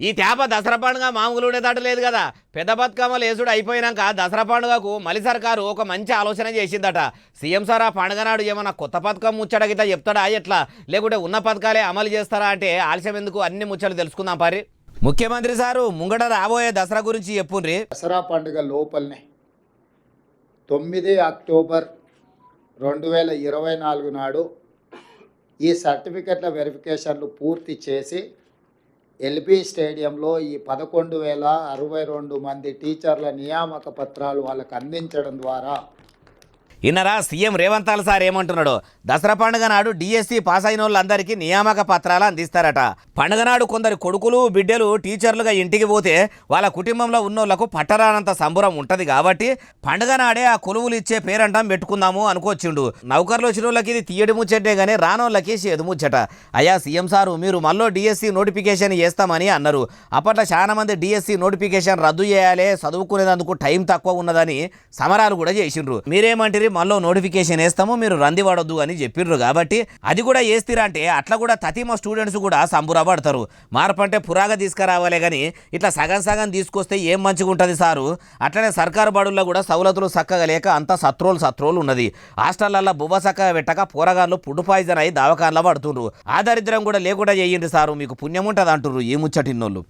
ఈ తేప దసరా పండుగ మామూలు ఉండేదట కదా. పెద్ద బతుకమ్మ లేసుడు అయిపోయినాక దసరా పండుగకు మలి సర్కారు ఒక మంచి ఆలోచన చేసిందట. సీఎం సార్ ఆ పండుగ నాడు ఏమన్నా కొత్త పథకం ముచ్చట గిట్లా చెప్తాడా ఎట్లా, లేకుంటే ఉన్న పథకాలే అమలు చేస్తారా అంటే ఆలస్యం ఎందుకు, అన్ని ముచ్చట్లు తెలుసుకుందాం పరి. ముఖ్యమంత్రి సారు ముంగట రాబోయే దసరా గురించి చెప్పుండ్రి. దసరా పండుగ లోపలనే 9 అక్టోబర్ 2024 నాడు ఈ సర్టిఫికెట్ల వెరిఫికేషన్లు పూర్తి చేసి ఎల్బీ స్టేడియంలో ఈ 11,062 మంది టీచర్ల నియామక పత్రాలు వాళ్ళకు అందించడం ద్వారా ఇన్నరా సీఎం రేవంత్ సార్ ఏమంటున్నాడు, దసరా పండుగ నాడు డిఎస్సి పాస్ అయిన వాళ్ళందరికీ నియామక పత్రాలు అందిస్తారట. పండుగ నాడు కొందరు కొడుకులు బిడ్డలు టీచర్లుగా ఇంటికి పోతే వాళ్ళ కుటుంబంలో ఉన్నోళ్లకు పట్టరానంత సంబరం ఉంటుంది కాబట్టి పండుగ నాడే ఆ కొలువులు ఇచ్చే పేరంటం పెట్టుకుందాము అనుకొచ్చిండు. నౌకర్లు వచ్చిన వాళ్ళకి ఇది తీయడి ముచ్చటే కానీ రానోళ్ళకి చేదు ముచ్చట. అయ్యా సీఎం సారు మీరు మళ్ళీ డిఎస్సి నోటిఫికేషన్ చేస్తామని అన్నారు. అప్పట్లో చాలా మంది డిఎస్సి నోటిఫికేషన్ రద్దు చేయాలి, చదువుకునేందుకు టైం తక్కువ ఉన్నదని సమరాలు కూడా చేసిండ్రు. మీరేమంటారు, మళ్ళీ నోటిఫికేషన్ వేస్తాము మీరు రంది పడొద్దు అని చెప్పిండ్రు కాబట్టి అది కూడా వేస్తారా అంటే అట్లా కూడా తతిమ స్టూడెంట్స్ కూడా సంబురపడతారు. మార్పు అంటే పురాగా తీసుకురావాలే కానీ ఇట్లా సగం సగం తీసుకొస్తే ఏం మంచిగా ఉంటుంది సారు. అట్లనే సర్కారు బడుల్లో కూడా సౌలతులు చక్కగా లేక అంతా సత్రోలు ఉన్నది. హాస్టళ్లలో బువ్వ చక్కగా పెట్టక పోరగాళ్ళు ఫుడ్ పాయిజన్ అయి దవాఖానలో పడుతుండ్రు. ఆ దరిద్రం కూడా లేకుండా చేయండి సారు, మీకు పుణ్యం ఉంటుంది అంటుర్రు ఈ ముచ్చటిన్నోళ్ళు.